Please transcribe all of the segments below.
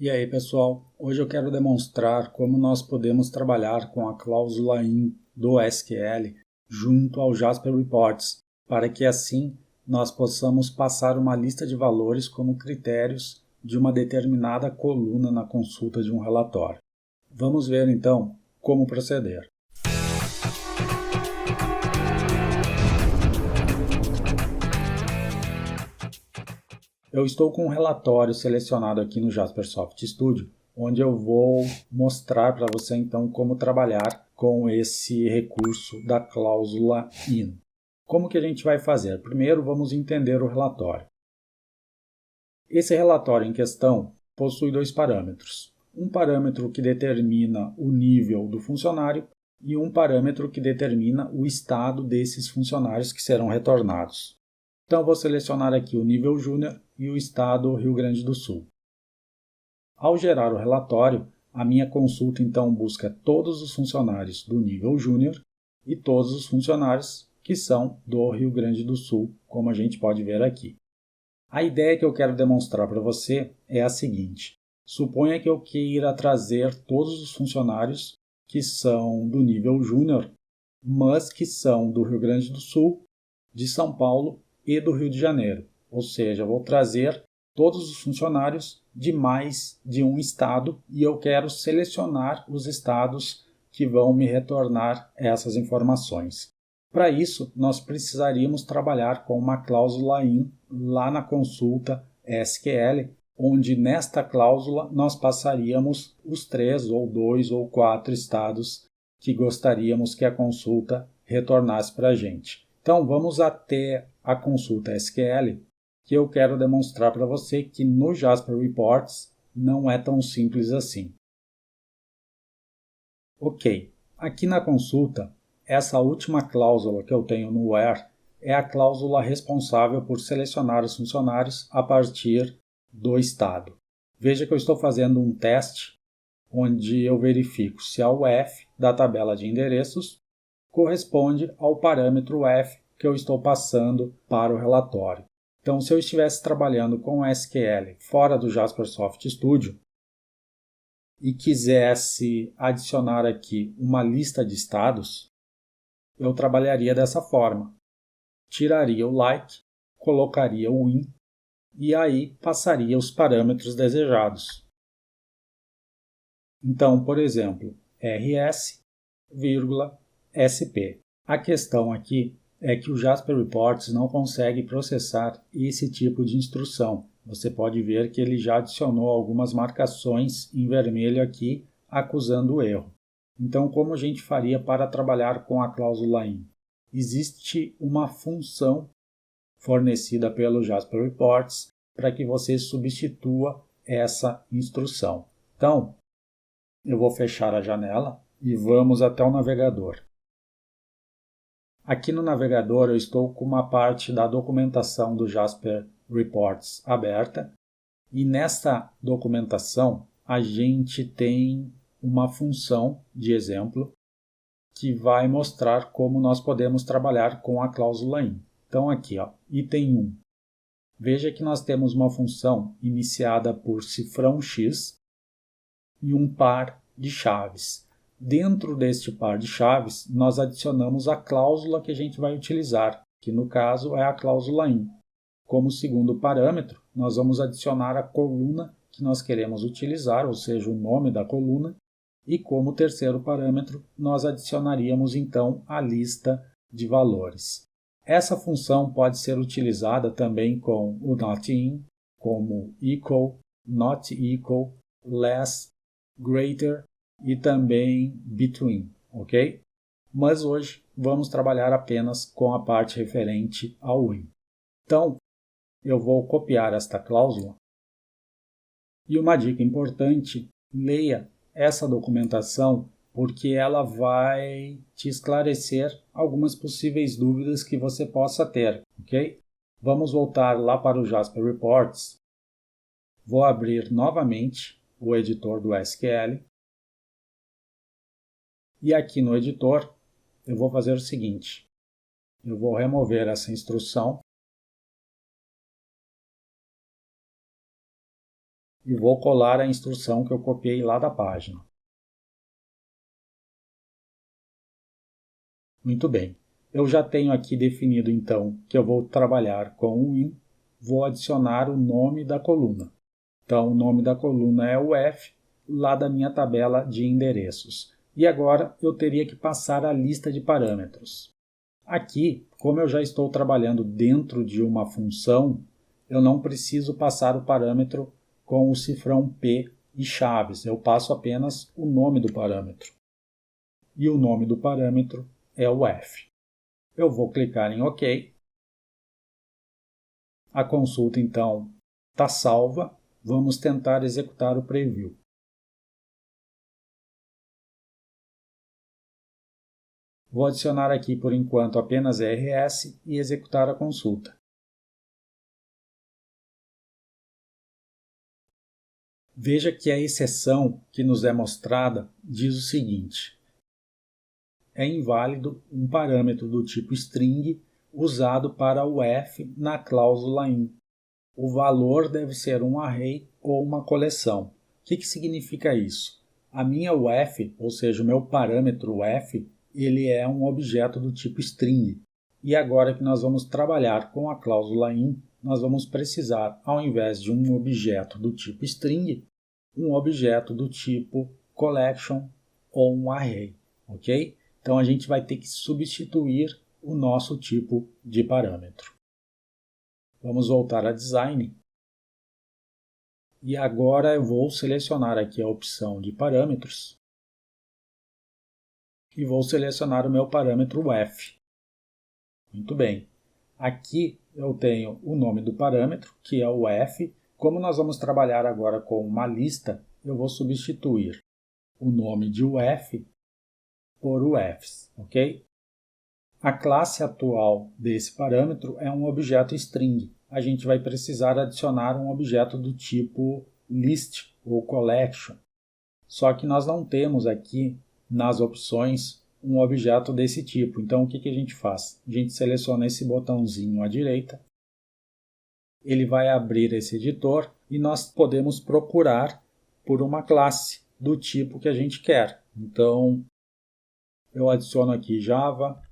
E aí, pessoal, hoje eu quero demonstrar como nós podemos trabalhar com a cláusula IN do SQL junto ao Jasper Reports, para que assim nós possamos passar uma lista de valores como critérios de uma determinada coluna na consulta de um relatório. Vamos ver então como proceder. Eu estou com um relatório selecionado aqui no Jaspersoft Studio, onde eu vou mostrar para você então como trabalhar com esse recurso da cláusula IN. Como que a gente vai fazer? Primeiro vamos entender o relatório. Esse relatório em questão possui dois parâmetros. Um parâmetro que determina o nível do funcionário e um parâmetro que determina o estado desses funcionários que serão retornados. Então, eu vou selecionar aqui o nível Júnior e o estado Rio Grande do Sul. Ao gerar o relatório, a minha consulta então busca todos os funcionários do nível Júnior e todos os funcionários que são do Rio Grande do Sul, como a gente pode ver aqui. A ideia que eu quero demonstrar para você é a seguinte. Suponha que eu queira trazer todos os funcionários que são do nível Júnior, mas que são do Rio Grande do Sul, de São Paulo e do Rio de Janeiro. Ou seja, eu vou trazer todos os funcionários de mais de um estado e eu quero selecionar os estados que vão me retornar essas informações. Para isso, nós precisaríamos trabalhar com uma cláusula IN lá na consulta SQL, onde nesta cláusula nós passaríamos os 3 ou 2 ou 4 estados que gostaríamos que a consulta retornasse para a gente. Então, vamos até a consulta SQL, que eu quero demonstrar para você que no Jasper Reports não é tão simples assim. Ok, aqui na consulta, essa última cláusula que eu tenho no where é a cláusula responsável por selecionar os funcionários a partir do estado. Veja que eu estou fazendo um teste onde eu verifico se a UF da tabela de endereços corresponde ao parâmetro F que eu estou passando para o relatório. Então, se eu estivesse trabalhando com SQL fora do Jaspersoft Studio e quisesse adicionar aqui uma lista de estados, eu trabalharia dessa forma. Tiraria o like, colocaria o IN e aí passaria os parâmetros desejados. Então, por exemplo, RS, SP. A questão aqui é que o Jasper Reports não consegue processar esse tipo de instrução. Você pode ver que ele já adicionou algumas marcações em vermelho aqui, acusando o erro. Então, como a gente faria para trabalhar com a cláusula IN? Existe uma função fornecida pelo Jasper Reports para que você substitua essa instrução. Então, eu vou fechar a janela e vamos até o navegador. Aqui no navegador eu estou com uma parte da documentação do Jasper Reports aberta e nesta documentação a gente tem uma função de exemplo que vai mostrar como nós podemos trabalhar com a cláusula IN. Então aqui, item 1. Veja que nós temos uma função iniciada por cifrão X e um par de chaves. Dentro deste par de chaves, nós adicionamos a cláusula que a gente vai utilizar, que no caso é a cláusula IN. Como segundo parâmetro, nós vamos adicionar a coluna que nós queremos utilizar, ou seja, o nome da coluna, e como terceiro parâmetro, nós adicionaríamos então a lista de valores. Essa função pode ser utilizada também com o NOT-IN, como equal, not equal, less, greater e também between, ok? Mas hoje vamos trabalhar apenas com a parte referente ao IN. Então, eu vou copiar esta cláusula e uma dica importante, leia essa documentação porque ela vai te esclarecer algumas possíveis dúvidas que você possa ter, ok? Vamos voltar lá para o Jasper Reports. Vou abrir novamente o editor do SQL. E aqui no editor, eu vou fazer o seguinte. Eu vou remover essa instrução. e vou colar a instrução que eu copiei lá da página. Muito bem. Eu já tenho aqui definido então que eu vou trabalhar com o in, vou adicionar o nome da coluna. Então o nome da coluna é o F, lá da minha tabela de endereços. E agora eu teria que passar a lista de parâmetros. Aqui, como eu já estou trabalhando dentro de uma função, eu não preciso passar o parâmetro com o cifrão P e chaves, eu passo apenas o nome do parâmetro. E o nome do parâmetro é o F. Eu vou clicar em OK. A consulta, então, está salva. Vamos tentar executar o preview. Vou adicionar aqui, por enquanto, apenas RS e executar a consulta. Veja que a exceção que nos é mostrada diz o seguinte: é inválido um parâmetro do tipo string usado para o F na cláusula in. O valor deve ser um array ou uma coleção. O que significa isso? A minha UF, ou seja, o meu parâmetro UF, ele é um objeto do tipo string. E agora que nós vamos trabalhar com a cláusula in, nós vamos precisar, ao invés de um objeto do tipo string, um objeto do tipo collection ou um array, ok? Então a gente vai ter que substituir o nosso tipo de parâmetro. Vamos voltar a design. E agora eu vou selecionar aqui a opção de parâmetros e vou selecionar o meu parâmetro F. Muito bem. Aqui eu tenho o nome do parâmetro, que é o F. Como nós vamos trabalhar agora com uma lista, eu vou substituir o nome de UF por UFs, ok? A classe atual desse parâmetro é um objeto string. A gente vai precisar adicionar um objeto do tipo list ou collection. Só que nós não temos aqui nas opções um objeto desse tipo. Então o que a gente faz? A gente seleciona esse botãozinho à direita. Ele vai abrir esse editor e nós podemos procurar por uma classe do tipo que a gente quer. Então eu adiciono aqui java.util.list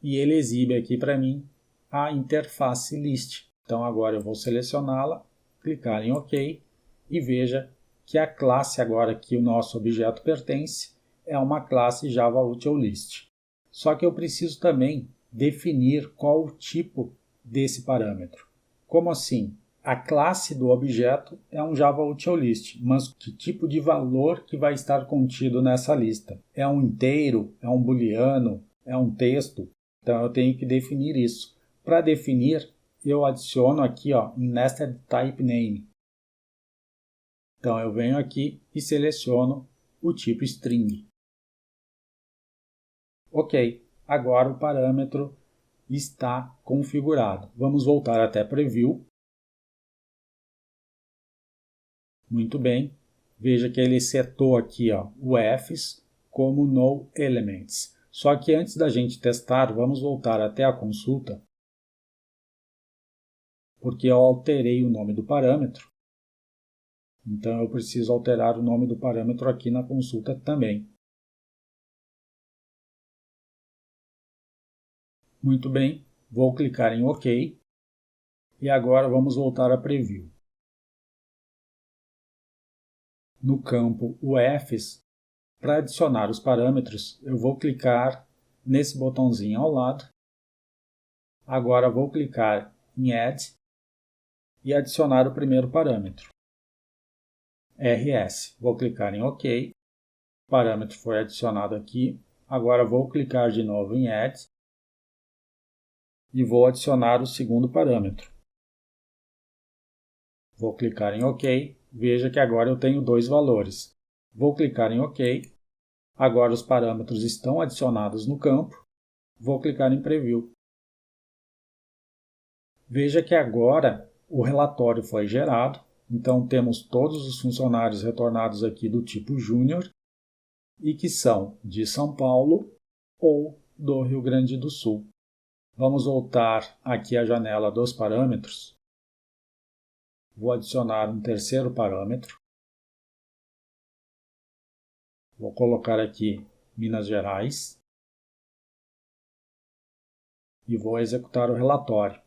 e ele exibe aqui para mim a interface list. Então agora eu vou selecioná-la, clicar em OK e veja que a classe agora que o nosso objeto pertence é uma classe java.util.list. Só que eu preciso também definir qual o tipo desse parâmetro. Como assim? A classe do objeto é um java.util.list, mas que tipo de valor que vai estar contido nessa lista? É um inteiro? É um booleano? É um texto? Então eu tenho que definir isso. Para definir, eu adiciono aqui em Nested Type Name. Então eu venho aqui e seleciono o tipo string. Ok, agora o parâmetro está configurado. Vamos voltar até Preview. Muito bem. Veja que ele setou aqui o Fs como No Elements. Só que antes da gente testar, vamos voltar até a consulta, porque eu alterei o nome do parâmetro. Então eu preciso alterar o nome do parâmetro aqui na consulta também. Muito bem, vou clicar em OK. E agora vamos voltar a Preview. No campo UFs, para adicionar os parâmetros, eu vou clicar nesse botãozinho ao lado. Agora vou clicar em Add e adicionar o primeiro parâmetro, RS. Vou clicar em OK. O parâmetro foi adicionado aqui. Agora vou clicar de novo em Add e vou adicionar o segundo parâmetro. Vou clicar em OK. Veja que agora eu tenho dois valores. Vou clicar em OK. Agora os parâmetros estão adicionados no campo. Vou clicar em Preview. Veja que agora o relatório foi gerado. Então temos todos os funcionários retornados aqui do tipo Júnior e que são de São Paulo ou do Rio Grande do Sul. Vamos voltar aqui à janela dos parâmetros. vou adicionar um terceiro parâmetro. Vou colocar aqui Minas Gerais e vou executar o relatório.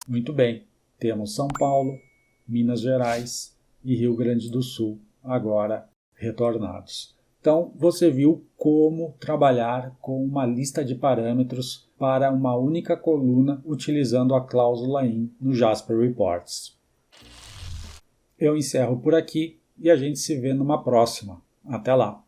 Muito bem, temos São Paulo, Minas Gerais e Rio Grande do Sul agora retornados. Então, você viu como trabalhar com uma lista de parâmetros para uma única coluna utilizando a cláusula IN no Jasper Reports. Eu encerro por aqui e a gente se vê numa próxima. Até lá!